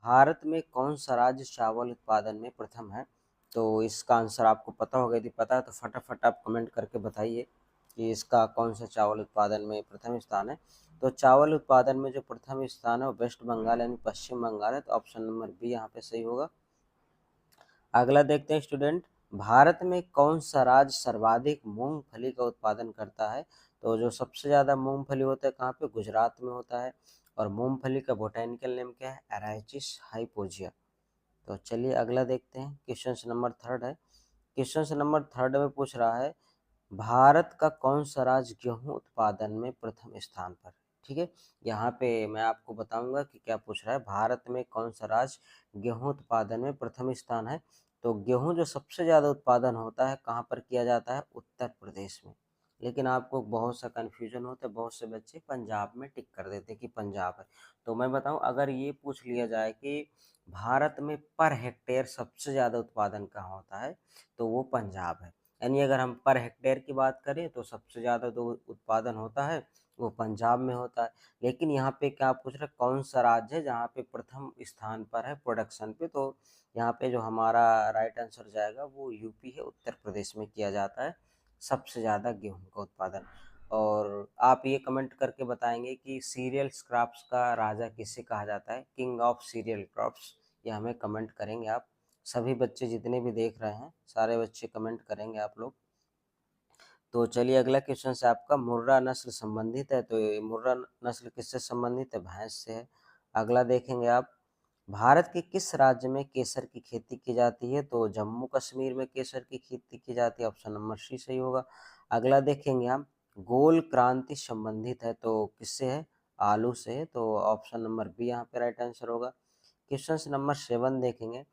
भारत में कौन सा राज्य चावल उत्पादन में प्रथम है? तो इसका आंसर आपको पता होगा, यदि पता है तो फटाफट आप कमेंट करके बताइए कि इसका कौन सा चावल उत्पादन में प्रथम स्थान है। तो चावल उत्पादन में जो प्रथम स्थान है वो वेस्ट बंगाल यानी पश्चिम बंगाल है, तो ऑप्शन नंबर बी यहाँ पे सही होगा। अगला देखते हैं स्टूडेंट, भारत में कौन सा राज्य सर्वाधिक मूंगफली का उत्पादन करता है? तो जो सबसे ज़्यादा मूंगफली होता है कहाँ पे? गुजरात में होता है। और मूंगफली का बोटेनिकल नेम क्या है? एराइचिस हाइपोजिया। तो चलिए अगला देखते हैं, क्वेश्चन नंबर थर्ड है। क्वेश्चन नंबर थर्ड में पूछ रहा है, भारत का कौन सा राज्य गेहूं उत्पादन में प्रथम स्थान पर? ठीक है, यहाँ पे मैं आपको बताऊंगा कि क्या पूछ रहा है, भारत में कौन सा राज्य गेहूं उत्पादन में प्रथम स्थान है? तो गेहूं जो सबसे ज़्यादा उत्पादन होता है कहाँ पर किया जाता है? उत्तर प्रदेश में। लेकिन आपको बहुत सा कन्फ्यूजन होता है, बहुत से बच्चे पंजाब में टिक कर देते कि पंजाब है। तो मैं बताऊं, अगर ये पूछ लिया जाए कि भारत में पर हेक्टेयर सबसे ज़्यादा उत्पादन कहाँ होता है, तो वो पंजाब है। यानी अगर हम पर हेक्टेयर की बात करें तो सबसे ज़्यादा जो उत्पादन होता है वो पंजाब में होता है। लेकिन यहाँ पे क्या पूछ रहे, कौन सा राज्य है जहाँ पे प्रथम स्थान पर है प्रोडक्शन पे? तो यहाँ पे जो हमारा राइट आंसर जाएगा वो यूपी है, उत्तर प्रदेश में किया जाता है सबसे ज़्यादा गेहूं का उत्पादन। और आप ये कमेंट करके बताएंगे कि सीरियल क्रॉप्स का राजा किसे कहा जाता है? किंग ऑफ सीरियल क्रॉप्स, ये हमें कमेंट करेंगे आप। सभी बच्चे जितने भी देख रहे हैं सारे बच्चे कमेंट करेंगे आप लोग। तो चलिए अगला क्वेश्चन से आपका मुर्रा नस्ल संबंधित है। तो ये मुर्रा नस्ल किससे संबंधित है? भैंस से है। अगला देखेंगे आप, भारत के किस राज्य में केसर की खेती की जाती है? तो जम्मू कश्मीर में केसर की खेती की जाती है, ऑप्शन नंबर सी सही होगा। अगला देखेंगे हम, गोल क्रांति संबंधित है तो किससे है? आलू से है, तो ऑप्शन नंबर बी यहाँ पे राइट आंसर होगा। क्वेश्चन नंबर 7 देखेंगे,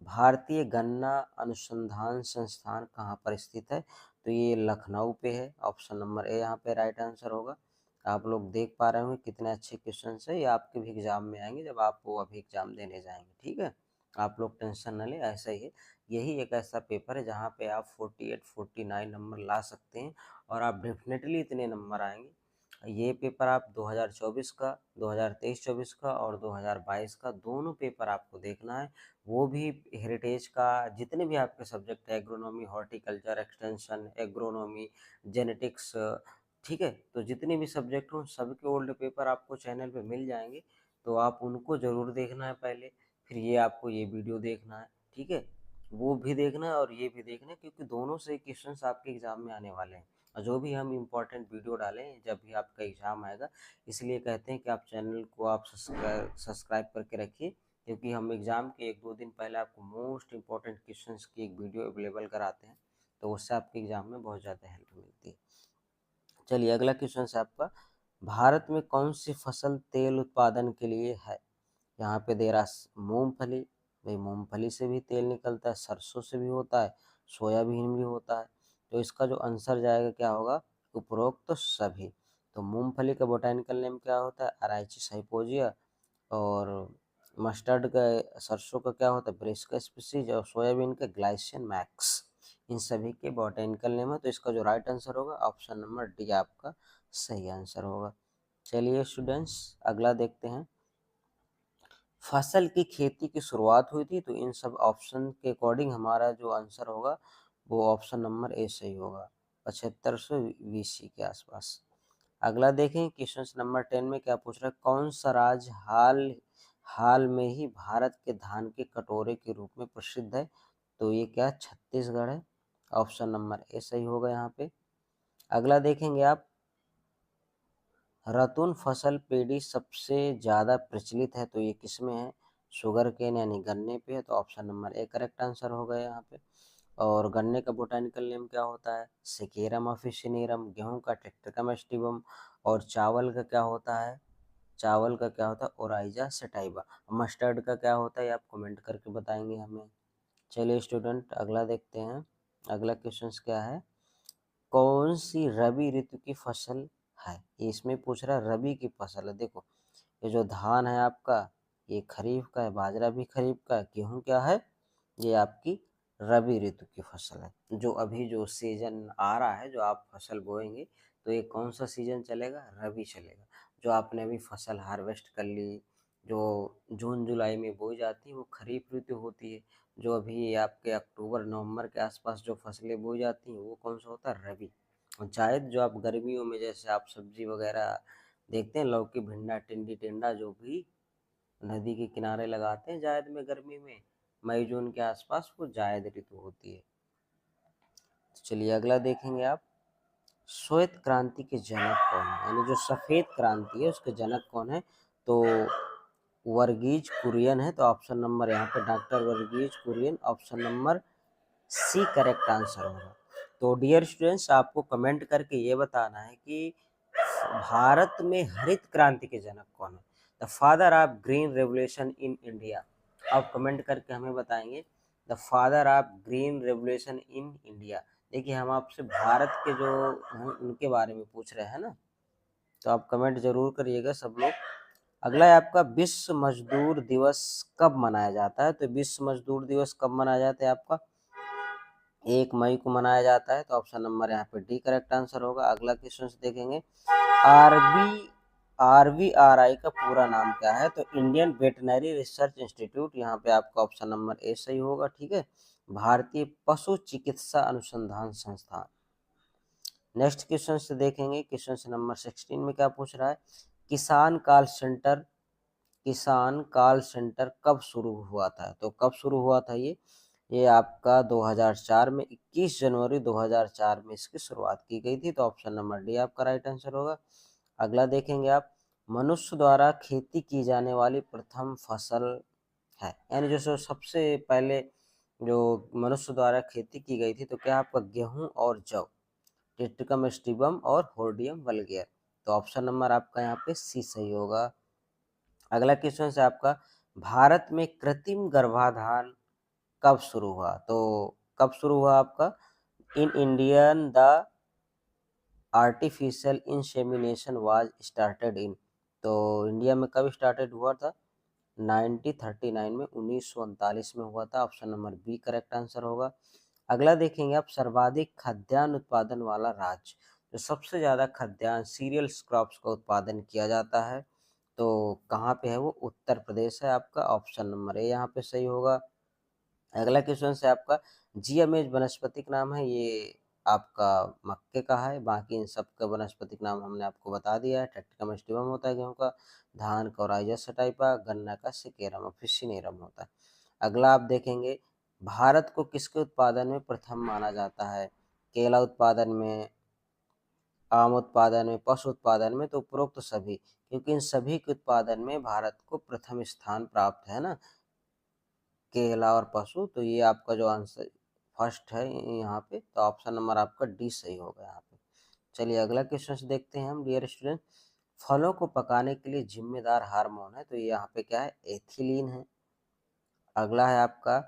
भारतीय गन्ना अनुसंधान संस्थान कहाँ पर स्थित है? तो ये लखनऊ पे है, ऑप्शन नंबर ए यहाँ पे राइट आंसर होगा। आप लोग देख पा रहे होंगे कितने अच्छे क्वेश्चन है, ये आपके भी एग्जाम में आएंगे जब आप वो अभी एग्जाम देने जाएंगे। ठीक है, आप लोग टेंशन न लें, ऐसा ही है। यही एक ऐसा पेपर है जहाँ पे आप 48 49 नंबर ला सकते हैं और आप डेफिनेटली इतने नंबर आएंगे। ये पेपर आप 2024 का, 2023-24 का और 2022 का दोनों पेपर आपको देखना है। वो भी हेरिटेज का, जितने भी आपके सब्जेक्ट है, agronomy, horticulture, extension, agronomy, genetics, ठीक है, तो जितने भी सब्जेक्ट हों सबके ओल्ड पेपर आपको चैनल पे मिल जाएंगे। तो आप उनको ज़रूर देखना है पहले, फिर ये आपको ये वीडियो देखना है। ठीक है, वो भी देखना है और ये भी देखना है, क्योंकि दोनों से क्वेश्चंस आपके एग्जाम में आने वाले हैं। और जो भी हम इम्पोर्टेंट वीडियो डालें जब भी आपका एग्जाम आएगा, इसलिए कहते हैं कि आप चैनल को आप सब्सक्राइब करके रखिए, क्योंकि हम एग्ज़ाम के 1-2 दिन पहले आपको मोस्ट इम्पॉर्टेंट क्वेश्चंस की एक वीडियो अवेलेबल कराते हैं, तो उससे आपके एग्ज़ाम में बहुत ज़्यादा हेल्प मिलती है। चलिए अगला क्वेश्चन है आपका, भारत में कौन सी फसल तेल उत्पादन के लिए है? यहाँ पे दे रहा मूंगफली। भाई मूंगफली से भी तेल निकलता है, सरसों से भी होता है, सोयाबीन भी होता है। तो इसका जो आंसर जाएगा क्या होगा? उपरोक्त तो सभी। तो मूंगफली का बोटानिकल नेम क्या होता है? अराइचिस हाइपोजिया। और मस्टर्ड का, सरसों का क्या होता है? ब्रिस्का स्पीसीज। और सोयाबीन का ग्लाइसिन मैक्स। इन सभी के बॉटैनिकल नेम है, तो इसका जो राइट आंसर होगा ऑप्शन नंबर डी आपका सही आंसर होगा। चलिए स्टूडेंट्स अगला देखते हैं, फसल की खेती की शुरुआत हुई थी, तो इन सब ऑप्शन के अकॉर्डिंग हमारा जो आंसर होगा वो ऑप्शन नंबर ए सही होगा, 7500 BC के आसपास। अगला देखें, क्वेश्चन नंबर 10 में क्या पूछ रहा है, कौन सा राज्य हाल हाल में ही भारत के धान के कटोरे के रूप में प्रसिद्ध है? तो ये क्या? छत्तीसगढ़ है, ऑप्शन नंबर ए सही होगा यहाँ पे। अगला देखेंगे आप, रतुन फसल पेड़ी सबसे ज़्यादा प्रचलित है, तो ये किस में है? शुगर केन यानी गन्ने पे है, तो option number A correct answer होगा यहाँ पे। और गन्ने का बोटानिकल नेम क्या होता है? सिकेरम ऑफिशिनेरम। गेहूं का ट्रिटिकम एस्टिवम। और चावल का क्या होता है? चावल का क्या होता है? Oryza sativa. मस्टर्ड का क्या होता है? आप कमेंट करके बताएंगे हमें। चलिए स्टूडेंट अगला देखते हैं, अगला क्वेश्चन क्या है, कौन सी रबी ऋतु की फसल है? ये इसमें पूछ रहा है रबी की फसल है। देखो ये जो धान है आपका, ये खरीफ का है, बाजरा भी खरीफ का है, गेहूं क्या है? ये आपकी रबी ऋतु की फसल है। जो अभी जो सीजन आ रहा है, जो आप फसल बोएंगे, तो ये कौन सा सीजन चलेगा? रबी चलेगा। जो आपने अभी फसल हार्वेस्ट कर ली, जो जून जुलाई में बोई जाती है वो खरीफ ऋतु होती है। जो अभी आपके अक्टूबर नवंबर के आसपास जो फसलें बोई जाती हैं वो कौन सा होता है, रबी। और जायद जो आप गर्मियों में जैसे आप सब्जी वगैरह देखते हैं, लौकी भिंडा टिंडी टिंडा जो भी नदी के किनारे लगाते हैं जायद में गर्मी में, मई जून के आसपास, वो जायद ऋतु होती है। तो चलिए अगला देखेंगे आप, श्वेत क्रांति के जनक कौन है, यानी जो सफेद क्रांति है उसके जनक कौन है। तो वर्गीज कुरियन है। तो ऑप्शन नंबर यहाँ पे doctor Verghese Kurien, option number C correct answer होगा। तो डियर स्टूडेंट्स, आपको कमेंट करके ये बताना है कि भारत में हरित क्रांति के जनक कौन है, the father of green revolution in India. आप कमेंट करके हमें बताएंगे the father of green revolution in India. देखिए हम आपसे भारत के जो हैं उनके बारे में पूछ रहे हैं ना, तो आप कमेंट जरूर करिएगा सब लोग। अगला है आपका, विश्व मजदूर दिवस कब मनाया जाता है। तो विश्व मजदूर दिवस कब मनाया जाता है आपका, 1 मई को मनाया जाता है। तो ऑप्शन नंबर यहाँ पे डी करेक्ट आंसर होगा। अगला क्वेश्चन देखेंगे, आरवीआरआई का पूरा नाम क्या है। तो इंडियन वेटनरी रिसर्च इंस्टीट्यूट, यहाँ पे आपका ऑप्शन नंबर ए सही होगा, ठीक है। भारतीय पशु चिकित्सा अनुसंधान संस्थान। नेक्स्ट क्वेश्चन से देखेंगे, क्वेश्चन नंबर 16 में क्या पूछ रहा है, किसान कॉल सेंटर, किसान कॉल सेंटर कब शुरू हुआ था। तो कब शुरू हुआ था ये आपका 2004 में, 21 जनवरी 2004 में इसकी शुरुआत की गई थी। तो ऑप्शन नंबर डी आपका राइट आंसर होगा। अगला देखेंगे आप, मनुष्य द्वारा खेती की जाने वाली प्रथम फसल है, यानी जो सबसे पहले जो मनुष्य द्वारा खेती की गई थी, तो क्या आपका गेहूं और जौ, टिट्रिकम स्टीबम और होर्डियम वल्गेर। तो ऑप्शन नंबर आपका यहाँ पे सी सही होगा। अगला क्वेश्चन है आपका, भारत में कृत्रिम गर्भाधान कब शुरू हुआ। तो कब शुरू हुआ आपका, in Indian the artificial insemination was started in. तो इंडिया में कब स्टार्टेड हुआ था, 1939 में, 1939 में हुआ था। Option number B correct answer होगा। अगला देखेंगे आप, सर्वाधिक खाद्यान्न उत्पादन वाला राज्य, जो सबसे ज़्यादा खाद्यान्न सीरियल्स क्रॉप्स का उत्पादन किया जाता है, तो कहाँ पे है वो, उत्तर प्रदेश है आपका। ऑप्शन नंबर ए यहाँ पे सही होगा। अगला क्वेश्चन है आपका, जियामेज वनस्पतिक नाम है, ये आपका मक्के का है। बाकी इन सब का वनस्पतिक नाम हमने आपको बता दिया है। टेट्रिकम स्टिवम होता है गेहूं का, धान का राइजस टाइपा, गन्ना का सिकेरम, ऑफिसिनेरम होता है। अगला आप देखेंगे, भारत को किसके उत्पादन में प्रथम माना जाता है, केला उत्पादन में, आम उत्पादन में, पशु उत्पादन में। तो उपरोक्त सभी, क्योंकि इन सभी के उत्पादन में भारत को प्रथम स्थान प्राप्त है ना, केला और पशु। तो ये आपका जो आंसर फर्स्ट है यहाँ पे, तो ऑप्शन नंबर आपका डी सही होगा यहाँ पे। चलिए अगला क्वेश्चन देखते हैं हम, डियर स्टूडेंट, फलों को पकाने के लिए जिम्मेदार हार्मोन है। तो ये यहाँ पे क्या है, एथिलीन है। अगला है आपका,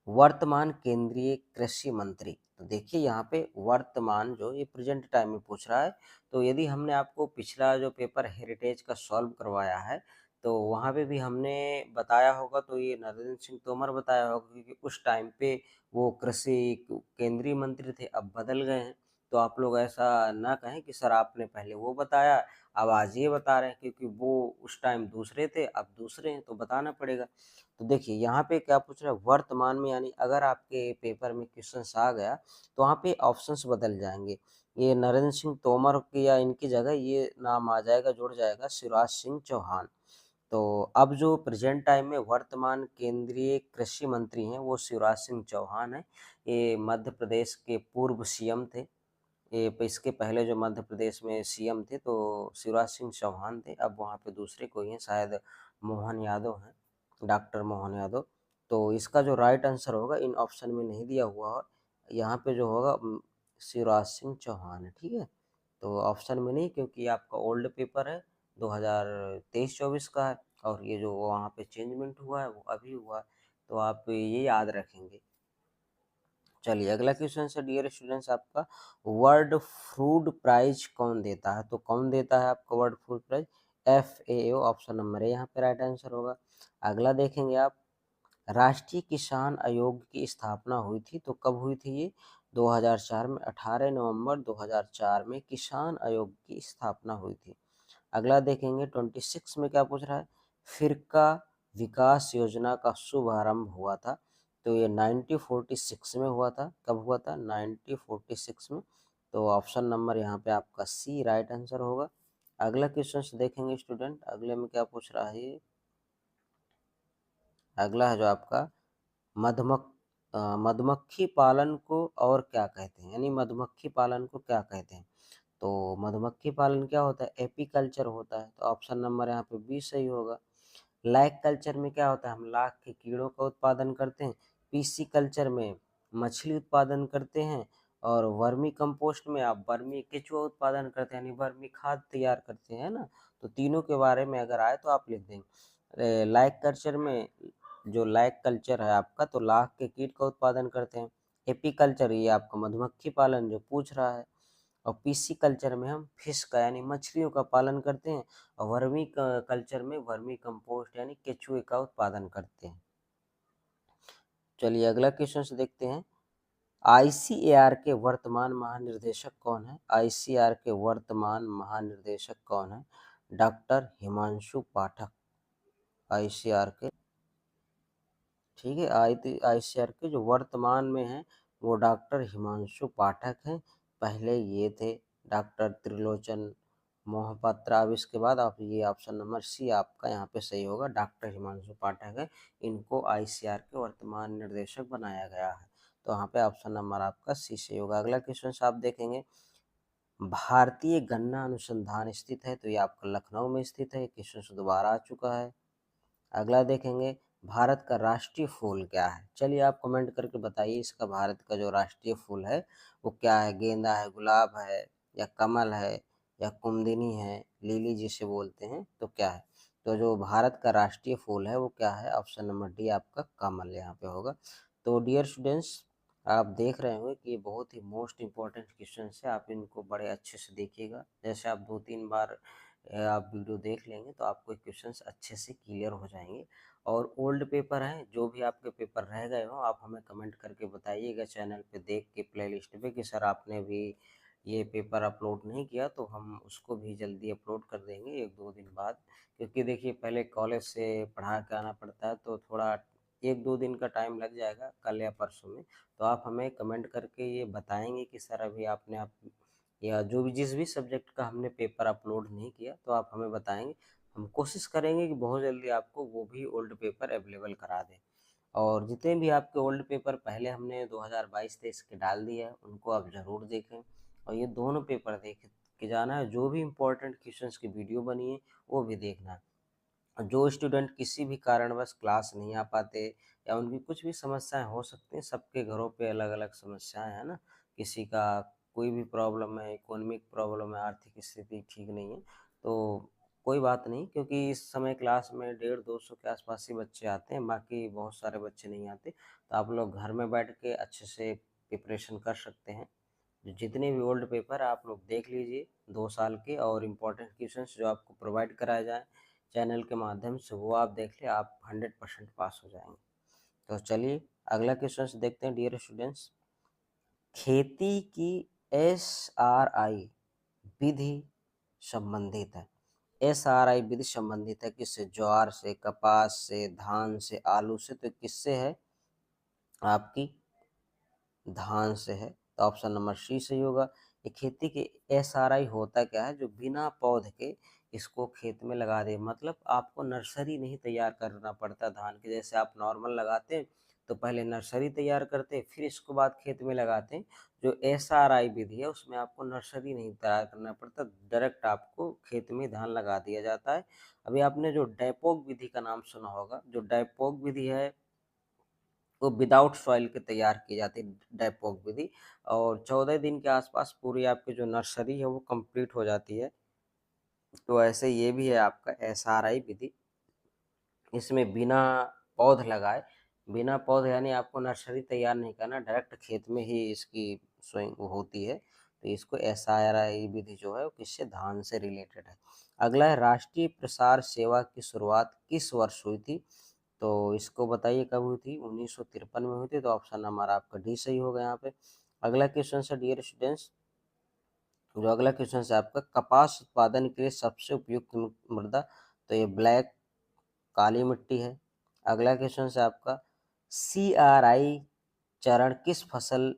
वर्तमान केंद्रीय कृषि मंत्री। तो देखिए यहाँ पे वर्तमान, जो ये प्रेजेंट टाइम में पूछ रहा है। तो यदि हमने आपको पिछला जो पेपर हेरिटेज का सॉल्व करवाया है, तो वहाँ पे भी हमने बताया होगा, तो ये नरेंद्र सिंह तोमर बताया होगा, क्योंकि उस टाइम पे वो कृषि केंद्रीय मंत्री थे, अब बदल गए हैं। तो आप लोग ऐसा ना कहें कि सर आपने पहले वो बताया, अब आज ये बता रहे हैं, क्योंकि वो उस टाइम दूसरे थे, अब दूसरे हैं, तो बताना पड़ेगा। तो देखिए यहाँ पे क्या पूछ रहा है, वर्तमान में, यानी अगर आपके पेपर में क्वेश्चन आ गया तो वहाँ पे ऑप्शंस बदल जाएंगे। ये नरेंद्र सिंह तोमर की या इनकी जगह ये नाम आ जाएगा, जुड़ जाएगा शिवराज सिंह चौहान। तो अब जो प्रेजेंट टाइम में वर्तमान केंद्रीय कृषि मंत्री हैं वो शिवराज सिंह चौहान है। ये मध्य प्रदेश के पूर्व सीएम थे। ये इसके पहले जो मध्य प्रदेश में सीएम थे तो शिवराज सिंह चौहान थे। अब वहाँ पे दूसरे कोई हैं, शायद मोहन यादव हैं, डॉक्टर मोहन यादव। तो इसका जो राइट आंसर होगा, इन ऑप्शन में नहीं दिया हुआ है, यहाँ पे जो होगा शिवराज सिंह चौहान है, ठीक है। तो ऑप्शन में नहीं, क्योंकि आपका ओल्ड पेपर है, 2023-24 का है, और ये जो वहाँ पे चेंजमेंट हुआ है वो अभी हुआ है। तो आप ये याद रखेंगे। चलिए अगला क्वेश्चन है डियर स्टूडेंट्स आपका, वर्ल्ड फूड प्राइज कौन देता है। तो कौन देता है आपका world food prize, FAO। Option number A यहाँ पे राइट आंसर होगा। अगला देखेंगे आप, राष्ट्रीय किसान आयोग की स्थापना हुई थी, तो कब हुई थी ये, 2004 में, 18 नवंबर 2004 में किसान आयोग की स्थापना हुई थी। अगला देखेंगे 26 में क्या पूछ रहा है, फिरका विकास योजना का शुभारंभ हुआ था? तो ये 1946 में हुआ था। कब हुआ था? 1946 में। तो ऑप्शन नंबर यहाँ पे आपका सी राइट आंसर होगा। अगला क्वेश्चन देखेंगे स्टूडेंट, अगले में क्या पूछ रहा है ये। अगला है जो आपका मधुमक्खी पालन को और क्या कहते हैं, यानी मधुमक्खी पालन को क्या कहते हैं? तो मधुमक्खी पालन क्या होता है? एपीकल्चर होता है। तो ऑप्शन नंबर यहाँ पे बी सही होगा। लाइक कल्चर में क्या होता है? हम लाख के कीड़ों का उत्पादन करते हैं। पीसी कल्चर में मछली उत्पादन करते हैं। और वर्मी कंपोस्ट में आप वर्मी केचुआ उत्पादन करते हैं, यानी वर्मी खाद तैयार करते हैं ना। तो तीनों के बारे में अगर आए तो आप लिख देंगे। लाइक कल्चर में, जो लाइक कल्चर है आपका, तो लाख के कीट का उत्पादन करते हैं। एपीकल्चर ये आपका मधुमक्खी पालन जो पूछ रहा है। और पीसी कल्चर में हम फिश का यानी मछलियों का पालन करते हैं। और वर्मी कल्चर में वर्मी कंपोस्ट यानी केचुए का उत्पादन करते हैं। चलिए अगला क्वेश्चन से देखते हैं। आईसीएआर के वर्तमान महानिर्देशक कौन है? आईसीएआर के वर्तमान महानिर्देशक कौन है? डॉक्टर हिमांशु पाठक आईसीएआर के। ठीक है, आईसीएआर के जो वर्तमान में हैं वो डॉक्टर हिमांशु पाठक हैं। पहले ये थे डॉक्टर त्रिलोचन मोहपात्रा। अब इसके बाद आप ये ऑप्शन नंबर सी आपका यहाँ पे सही होगा, डॉक्टर हिमांशु पाठक है। इनको आईसीएआर के वर्तमान निर्देशक बनाया गया है। तो यहाँ पे ऑप्शन नंबर आपका सी सही होगा। अगला क्वेश्चन आप देखेंगे। भारतीय गन्ना अनुसंधान स्थित है, तो ये आपका लखनऊ में स्थित है। क्वेश्चन दोबारा आ चुका है। अगला देखेंगे। भारत का राष्ट्रीय फूल क्या है? चलिए आप कमेंट करके बताइए, इसका भारत का जो राष्ट्रीय फूल है वो क्या है? गेंदा है, गुलाब है, या कमल है, या कुमुदिनी है, लिली जिसे बोलते हैं, तो क्या है? तो जो भारत का राष्ट्रीय फूल है वो क्या है? ऑप्शन नंबर डी आपका कमल यहाँ पे होगा। तो डियर स्टूडेंट्स, आप देख रहे होंगे कि ये बहुत ही मोस्ट इम्पोर्टेंट क्वेश्चन है, आप इनको बड़े अच्छे से देखिएगा। जैसे आप 2-3 बार आप वीडियो देख लेंगे तो आपको क्वेश्चंस अच्छे से क्लियर हो जाएंगे। और ओल्ड पेपर हैं, जो भी आपके पेपर रह गए हो आप हमें कमेंट करके बताइएगा चैनल पे देख के प्लेलिस्ट पे कि सर आपने भी ये पेपर अपलोड नहीं किया, तो हम उसको भी जल्दी अपलोड कर देंगे 1-2 दिन बाद। क्योंकि देखिए पहले कॉलेज से पढ़ा के आना पड़ता है, तो थोड़ा 1-2 दिन का टाइम लग जाएगा कल या परसों में। तो आप हमें कमेंट करके ये बताएंगे कि सर अभी आपने या जो भी जिस भी सब्जेक्ट का हमने पेपर अपलोड नहीं किया, तो आप हमें बताएंगे। हम कोशिश करेंगे कि बहुत जल्दी आपको वो भी ओल्ड पेपर अवेलेबल करा दें। और जितने भी आपके ओल्ड पेपर पहले हमने 2022-23 के डाल दिए हैं उनको आप ज़रूर देखें। और ये दोनों पेपर देख के जाना है, जो भी इम्पोर्टेंट क्वेश्चंस की वीडियो बनी है वो भी देखना है। जो स्टूडेंट किसी भी कारणवश क्लास नहीं आ पाते या उनकी कुछ भी समस्याएं हो सकती हैं, सबके घरों पे अलग अलग समस्याएं हैं ना। किसी का कोई भी प्रॉब्लम है, इकोनॉमिक प्रॉब्लम है, आर्थिक स्थिति ठीक नहीं है, तो कोई बात नहीं, क्योंकि इस समय क्लास में 150-200 के आसपास ही बच्चे आते हैं, बाकी बहुत सारे बच्चे नहीं आते। तो आप लोग घर में बैठ के अच्छे से प्रिपरेशन कर सकते हैं। जितने भी ओल्ड पेपर आप लोग देख लीजिए 2 साल के, और इम्पोर्टेंट क्वेश्चंस जो आपको प्रोवाइड कराए जाए चैनल के माध्यम से वो आप देख ले, आप 100% पास हो जाएंगे। तो चलिए अगला क्वेश्चन देखते हैं डियर स्टूडेंट्स। खेती की SRI विधि संबंधित है। SRI विधि संबंधित है किससे? ज्वार से, कपास से, धान से, आलू से। तो किससे है? आपकी धान से है। तो ऑप्शन नंबर सी सही होगा। ये खेती के SRI होता क्या है? जो बिना पौध के इसको खेत में लगा दे, मतलब आपको नर्सरी नहीं तैयार करना पड़ता धान के। जैसे आप नॉर्मल लगाते हैं तो पहले नर्सरी तैयार करते हैं, फिर इसको बाद खेत में लगाते हैं। जो SRI विधि है उसमें आपको नर्सरी नहीं तैयार करना पड़ता, डायरेक्ट आपको खेत में धान लगा दिया जाता है। अभी आपने जो डैपोग विधि का नाम सुना होगा, जो डैपोग विधि है वो विदाउट सॉइल के तैयार की जाती है, डैपोग विधि। और 14 दिन के आसपास पूरी आपकी जो नर्सरी है वो कंप्लीट हो जाती है। तो ऐसे ये भी है आपका SRI विधि। इसमें बिना पौध लगाए, बिना पौध यानी आपको नर्सरी तैयार नहीं करना, डायरेक्ट खेत में ही इसकी स्वयं होती है। तो इसको SRI विधि जो है वो किससे? धान से रिलेटेड है। अगला है राष्ट्रीय प्रसार सेवा की शुरुआत किस वर्ष हुई थी? तो इसको बताइए कब हुई थी? 1953 में हुई थी। तो ऑप्शन नंबर आपका डी सही होगा यहाँ पे। अगला क्वेश्चन है डियर स्टूडेंट्स, जो अगला क्वेश्चन है आपका, कपास उत्पादन के लिए सबसे उपयुक्त मृदा। तो ये ब्लैक काली मिट्टी है। अगला क्वेश्चन है आपका CRI चरण किस फसल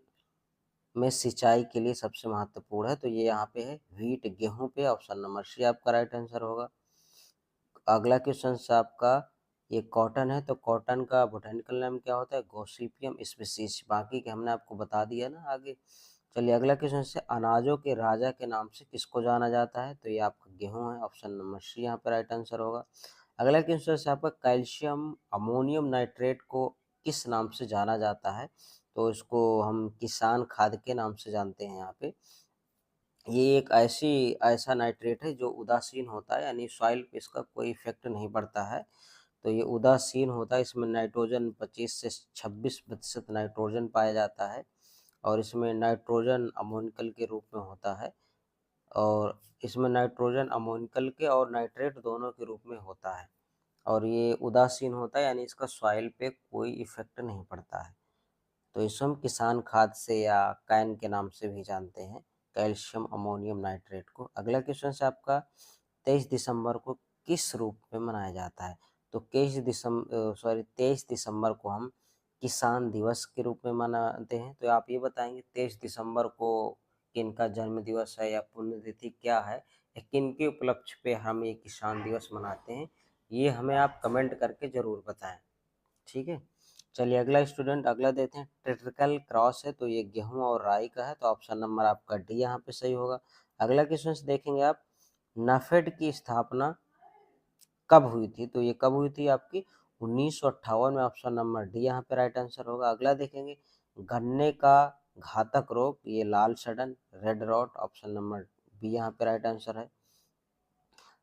में सिंचाई के लिए सबसे महत्वपूर्ण है? तो ये यहाँ पे है व्हीट, गेहूं पे। ऑप्शन नंबर सी आपका राइट आंसर होगा। अगला क्वेश्चन है आपका ये कॉटन है, तो कॉटन का बोटेनिकल नेम क्या होता है? Gossypium species. बाकी के हमने आपको बता दिया ना आगे। चलिए अगला क्वेश्चन से अनाजों के राजा के नाम से किसको जाना जाता है? तो ये आपका गेहूं है। ऑप्शन नंबर सी यहाँ पर राइट आंसर होगा। अगला क्वेश्चन से आपका कैल्शियम अमोनियम नाइट्रेट को किस नाम से जाना जाता है? तो इसको हम किसान खाद के नाम से जानते हैं यहाँ पे। ये एक ऐसा नाइट्रेट है जो उदासीन होता है, यानी सॉइल पे इसका कोई इफेक्ट नहीं पड़ता है। तो ये उदासीन होता है, इसमें नाइट्रोजन 25 से 26% नाइट्रोजन पाया जाता है और इसमें नाइट्रोजन अमोनिकल के रूप में होता है और इसमें नाइट्रोजन अमोनिकल के और नाइट्रेट दोनों के रूप में होता है और ये उदासीन होता है, यानी इसका सॉइल पे कोई इफेक्ट नहीं पड़ता है। तो इसे हम किसान खाद से या कैन के नाम से भी जानते हैं, कैल्शियम अमोनियम नाइट्रेट को। अगला क्वेश्चन है आपका 23 दिसंबर को किस रूप में मनाया जाता है? तो 23 दिसंबर को हम किसान दिवस के रूप में मनाते हैं। तो आप ये बताएंगे 23 दिसंबर को किनका जन्म दिवस है या पुण्यतिथि क्या है या किन के उपलक्ष्य पे हम ये किसान दिवस मनाते हैं, ये हमें आप कमेंट करके ज़रूर बताएं। ठीक है, चलिए अगला स्टूडेंट अगला देते हैं। ट्रिटिकल क्रॉस है, तो ये गेहूं और राई का है, तो ऑप्शन नंबर आपका डी यहाँ पे सही होगा। अगला क्वेश्चन देखेंगे आप, नाफेड की स्थापना कब हुई थी? तो ये कब हुई थी आपकी 1958 में। ऑप्शन नंबर डी यहाँ पे राइट आंसर होगा। अगला देखेंगे गन्ने का घातक रोग, ये लाल सड़न, red rot. Option number B यहाँ पे राइट आंसर है।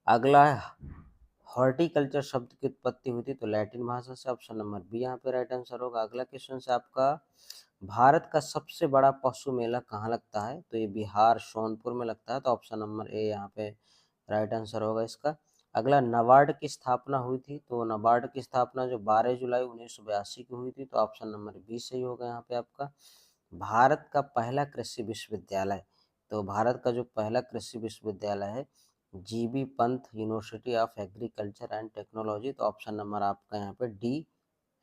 अगला है हॉर्टिकल्चर शब्द की उत्पत्ति हुई थी, तो लैटिन भाषा से। ऑप्शन नंबर बी यहाँ पे राइट आंसर होगा। अगला क्वेश्चन से आपका भारत का सबसे बड़ा पशु मेला कहाँ लगता है? तो ये बिहार सोनपुर में लगता है, तो ऑप्शन नंबर ए यहाँ पे राइट आंसर होगा इसका। अगला नबार्ड की स्थापना हुई थी, तो नबार्ड की स्थापना जो 12 जुलाई 1982 की हुई थी, तो ऑप्शन नंबर बी सही होगा यहाँ पे आपका। भारत का पहला कृषि विश्वविद्यालय, तो भारत का जो पहला कृषि विश्वविद्यालय है GB Pant university of agriculture and technology, तो ऑप्शन नंबर आपका यहाँ पे डी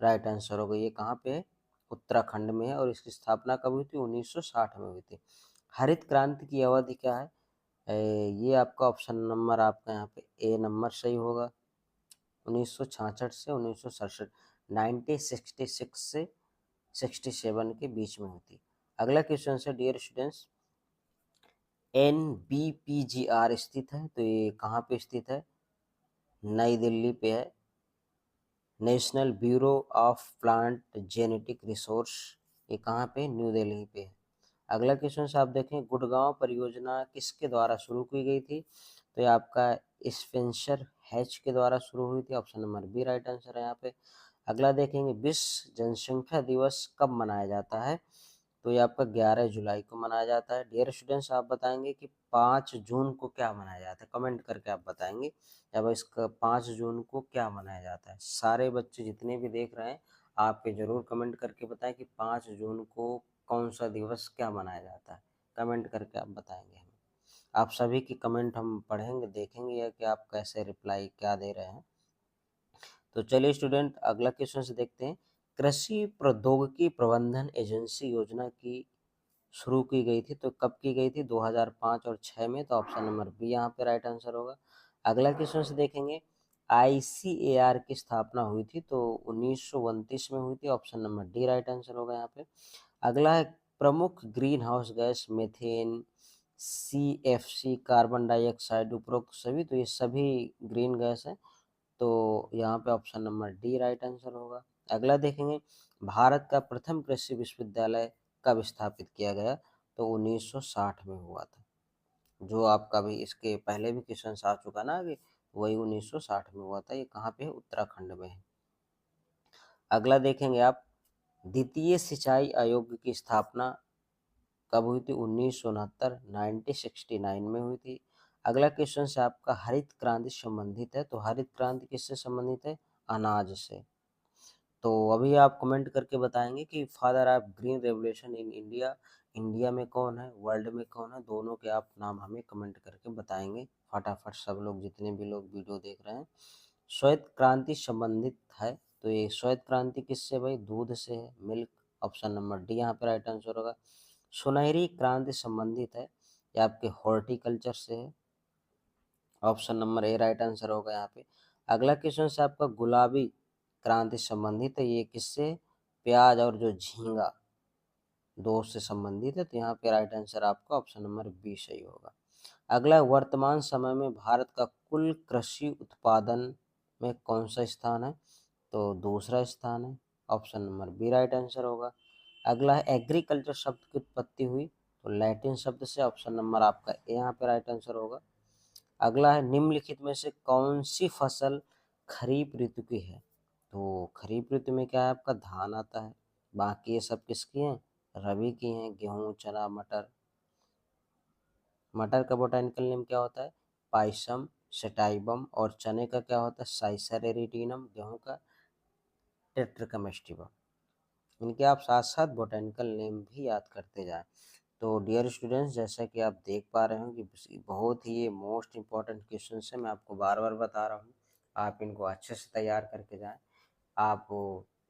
राइट आंसर होगा। ये कहाँ पे है? उत्तराखंड में है और इसकी स्थापना कब हुई थी? 1960 में हुई थी। हरित क्रांति की अवधि क्या है? ये आपका ऑप्शन नंबर आपका यहाँ पे ए नंबर सही होगा। 1966 से 1967, 1966 से 67 के बीच में होती। अगला क्वेश्चन है डियर स्टूडेंट्स, NBPGR स्थित है, तो ये कहाँ पे स्थित है? नई दिल्ली पे है। National bureau of plant genetic resource, ये कहाँ पे? न्यू दिल्ली पे है। अगला क्वेश्चन से आप देखें गुड़गांव परियोजना किसके द्वारा शुरू की गई थी? तो ये आपका स्पेंसर हैच के द्वारा शुरू हुई थी। Option number B right answer है यहाँ पे। अगला देखेंगे विश्व जनसंख्या दिवस कब मनाया जाता है? तो ये आपका 11 जुलाई को मनाया जाता है। डियर स्टूडेंट्स आप बताएंगे कि 5 जून को क्या मनाया जाता है, कमेंट करके आप बताएंगे जब इसका 5 जून को क्या मनाया जाता है। सारे बच्चे जितने भी देख रहे हैं आप ये जरूर कमेंट करके बताएं कि 5 जून को कौन सा दिवस क्या मनाया जाता है, कमेंट करके आप बताएंगे हमें। आप सभी की कमेंट हम पढ़ेंगे, देखेंगे या कि आप कैसे रिप्लाई क्या दे रहे हैं। तो चलिए स्टूडेंट अगला क्वेश्चन से देखते हैं। कृषि प्रौद्योगिकी प्रबंधन एजेंसी योजना की शुरू की गई थी, तो कब की गई थी? 2005 और 6 में, तो ऑप्शन नंबर बी यहाँ पे राइट आंसर होगा। अगला क्वेश्चन से देखेंगे ICAR की स्थापना हुई थी, तो 1929 में हुई थी। Option number D right answer होगा यहाँ पे। अगला है प्रमुख green house gas methane, CFC, carbon dioxide, उपरोक्त सभी, तो ये सभी ग्रीन गैस है, तो यहाँ पे option number D right answer होगा। अगला देखेंगे भारत का प्रथम कृषि विश्वविद्यालय कब स्थापित किया गया? तो 1960 में हुआ था। जो आपका भी इसके पहले भी क्वेश्चन आ चुका ना अभी, वही 1960 में हुआ था। ये कहाँ पे है? उत्तराखंड में है। अगला देखेंगे आप द्वितीय सिंचाई आयोग की स्थापना कब हुई थी? 1969, 1969 में हुई थी। अगला क्वेश्चन से आपका हरित क्रांति संबंधित है, तो हरित क्रांति किससे संबंधित है? अनाज से। तो अभी आप कमेंट करके बताएंगे कि father of green revolution in India, India में कौन है, वर्ल्ड में कौन है, दोनों के आप नाम हमें कमेंट करके बताएंगे फटाफट, सब लोग जितने भी लोग वीडियो देख रहे हैं। श्वेत क्रांति संबंधित है, तो ये श्वेत क्रांति किससे भाई, दूध से है, मिल्क। ऑप्शन नंबर डी यहाँ पे राइट आंसर होगा। सुनहरी क्रांति संबंधित है, ये आपके हॉर्टिकल्चर से है। ऑप्शन नंबर ए राइट आंसर होगा यहाँ पे। अगला क्वेश्चन से आपका गुलाबी क्रांति संबंधित है, ये किससे, प्याज और जो झींगा दो से संबंधित है, तो यहाँ पे राइट आंसर आपका ऑप्शन नंबर बी सही होगा। अगला, वर्तमान समय में भारत का कुल कृषि उत्पादन में कौन सा स्थान है, तो दूसरा स्थान है। Option number B right answer होगा। अगला है, एग्रीकल्चर शब्द की उत्पत्ति हुई, तो लैटिन शब्द से। ऑप्शन नंबर आपका ए यहाँ पे राइट आंसर होगा। अगला है, निम्नलिखित में से कौन सी फसल खरीफ ऋतु की है, तो खरीफ ऋतु में क्या है आपका, धान आता है। बाकी ये सब किसकी हैं, रबी की हैं, गेहूँ, चना, मटर। मटर का बोटानिकल नेम क्या होता है, पाइसम सेटाइबम। और चने का क्या होता है, साइसर एरिटीनम। गेहूँ का टेट्राकमेस्टिवम। इनके आप साथ साथ बोटेनिकल नेम भी याद करते जाएं। तो डियर स्टूडेंट्स, जैसा कि आप देख पा रहे हो कि बहुत ही ये मोस्ट इम्पॉर्टेंट क्वेश्चन है, मैं आपको बार बार बता रहा हूँ, आप इनको अच्छे से तैयार करके जाएं। आप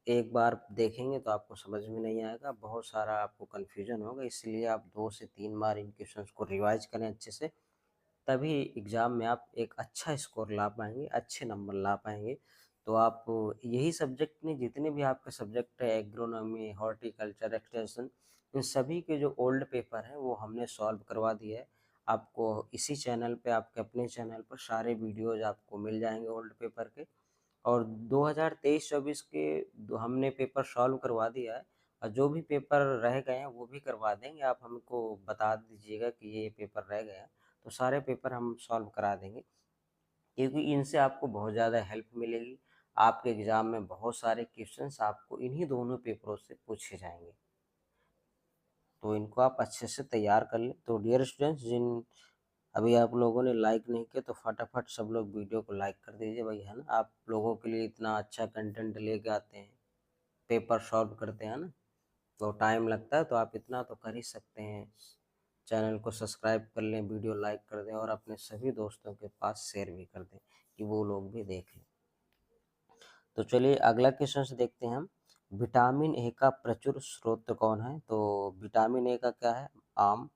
एक बार देखेंगे तो आपको समझ में नहीं आएगा, बहुत सारा आपको कन्फ्यूजन होगा, इसलिए आप 2 से 3 बार इन क्वेश्चन को रिवाइज करें अच्छे से, तभी एग्ज़ाम में आप एक अच्छा स्कोर ला पाएंगे, अच्छे नंबर ला पाएंगे। तो आप यही सब्जेक्ट में जितने भी आपके सब्जेक्ट है, एग्रोनॉमी, हॉर्टिकल्चर, एक्सटेंशन, इन सभी के जो ओल्ड पेपर हैं वो हमने सॉल्व करवा दिया है। आपको इसी चैनल पे, आपके अपने चैनल पर सारे वीडियोज़ आपको मिल जाएंगे ओल्ड पेपर के। और 2023-24 के हमने पेपर सॉल्व करवा दिया है, और जो भी पेपर रह गए हैं वो भी करवा देंगे। आप हमको बता दीजिएगा कि ये पेपर रह गए हैं, तो सारे पेपर हम सॉल्व करा देंगे, क्योंकि इनसे आपको बहुत ज़्यादा हेल्प मिलेगी। आपके एग्ज़ाम में बहुत सारे क्वेश्चंस आपको इन्हीं दोनों पेपरों से पूछे जाएंगे, तो इनको आप अच्छे से तैयार कर लें। तो डियर स्टूडेंट्स, जिन अभी आप लोगों ने लाइक नहीं किया, तो फटाफट सब लोग वीडियो को लाइक कर दीजिए भाई, है ना। आप लोगों के लिए इतना अच्छा कंटेंट लेके आते हैं, पेपर सॉल्व करते हैं ना, तो टाइम लगता है, तो आप इतना तो कर ही सकते हैं। चैनल को सब्सक्राइब कर लें, वीडियो लाइक कर दें, और अपने सभी दोस्तों के पास शेयर भी कर दें कि वो लोग भी देख लें। तो चलिए अगला क्वेश्चन से देखते हैं हम। विटामिन ए का प्रचुर स्रोत कौन है, तो विटामिन ए का क्या है, आम।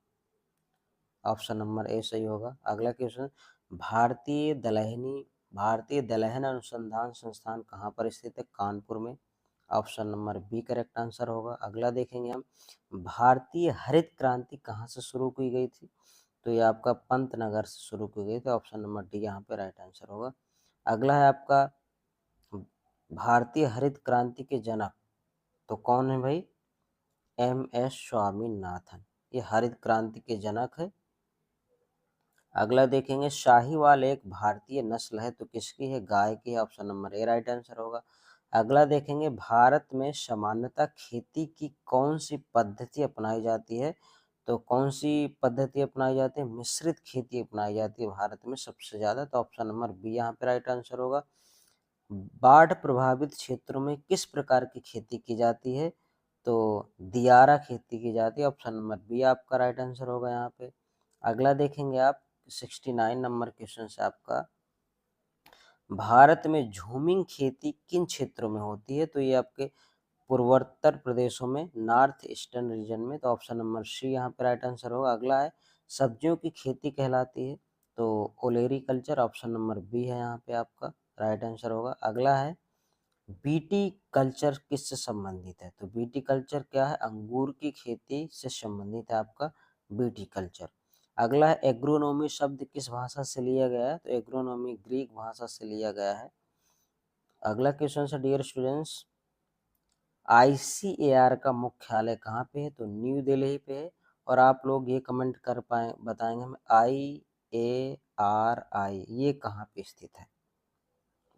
ऑप्शन नंबर ए सही होगा। अगला क्वेश्चन, भारतीय दलहनी भारतीय दलहन अनुसंधान संस्थान कहाँ पर स्थित है, कानपुर में। Option number B correct answer होगा। अगला देखेंगे हम, भारतीय हरित क्रांति कहाँ से शुरू की गई थी, तो ये आपका पंतनगर से शुरू की गई थी। ऑप्शन नंबर डी यहाँ पे राइट आंसर होगा। अगला है आपका, भारतीय हरित क्रांति के जनक तो कौन है भाई, एम एस स्वामीनाथन, ये हरित क्रांति के जनक है। अगला देखेंगे, शाहीवाल एक भारतीय नस्ल है, तो किसकी है, गाय की है। ऑप्शन नंबर ए राइट आंसर होगा। अगला देखेंगे, भारत में सामान्यतः खेती की कौन सी पद्धति अपनाई जाती है, तो कौन सी पद्धति अपनाई जाती है, मिश्रित खेती अपनाई जाती है भारत में सबसे ज़्यादा, तो ऑप्शन नंबर बी यहाँ पे राइट आंसर होगा। बाढ़ प्रभावित क्षेत्रों में किस प्रकार की खेती की जाती है, तो दियारा खेती की जाती है। ऑप्शन नंबर बी आपका राइट आंसर होगा यहाँ पे। अगला देखेंगे आप, 69 नंबर क्वेश्चन से आपका, भारत में झूमिंग खेती किन क्षेत्रों में होती है, तो ये आपके पूर्वोत्तर प्रदेशों में, नॉर्थ ईस्टर्न रीजन में, तो ऑप्शन नंबर सी यहाँ पे राइट आंसर होगा। अगला है, सब्जियों की खेती कहलाती है, तो ओलेरी कल्चर। ऑप्शन नंबर बी है यहाँ पे आपका राइट आंसर होगा। अगला है, बीटी कल्चर किससे संबंधित है, तो बीटी कल्चर क्या है, अंगूर की खेती से संबंधित है आपका बीटी कल्चर। अगला है, एग्रोनॉमी शब्द किस भाषा से लिया गया है, तो एग्रोनॉमी ग्रीक भाषा से लिया गया है। अगला क्वेश्चन है डियर स्टूडेंट्स, आईसीएआर का मुख्यालय कहाँ पे है, तो न्यू दिल्ली पे है। और आप लोग ये कमेंट कर पाए बताएंगे हमें, IARI ये कहाँ पे स्थित है,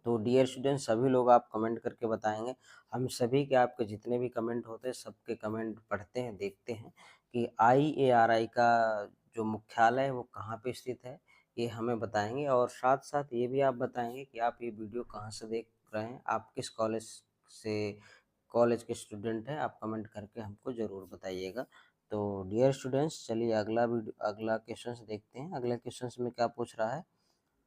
तो डियर स्टूडेंट सभी लोग आप कमेंट करके बताएंगे। हम सभी के आपके जितने भी कमेंट होते हैं सबके कमेंट पढ़ते हैं, देखते हैं कि IARI का जो मुख्यालय है वो कहाँ पे स्थित है, ये हमें बताएंगे। और साथ साथ ये भी आप बताएंगे कि आप ये वीडियो कहाँ से देख रहे हैं, आप किस कॉलेज के स्टूडेंट हैं, आप कमेंट करके हमको ज़रूर बताइएगा। तो डियर स्टूडेंट्स, चलिए अगला क्वेश्चन देखते हैं। अगला क्वेश्चन में क्या पूछ रहा है,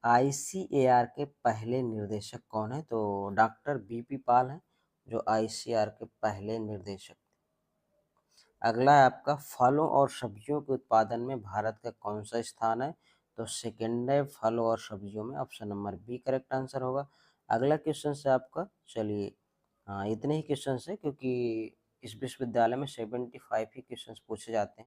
आईसीएआर के पहले निर्देशक कौन है? तो डॉक्टर बीपी पाल हैं जो आईसीएआर के पहले निर्देशक। अगला है आपका फलों और सब्जियों के उत्पादन में भारत का कौन सा स्थान है? तो सेकेंड है फलों और सब्जियों में, option number B correct answer होगा। अगला क्वेश्चन है आपका, चलिए हाँ इतने ही क्वेश्चन है क्योंकि इस विश्वविद्यालय में 75 ही क्वेश्चन पूछे जाते हैं।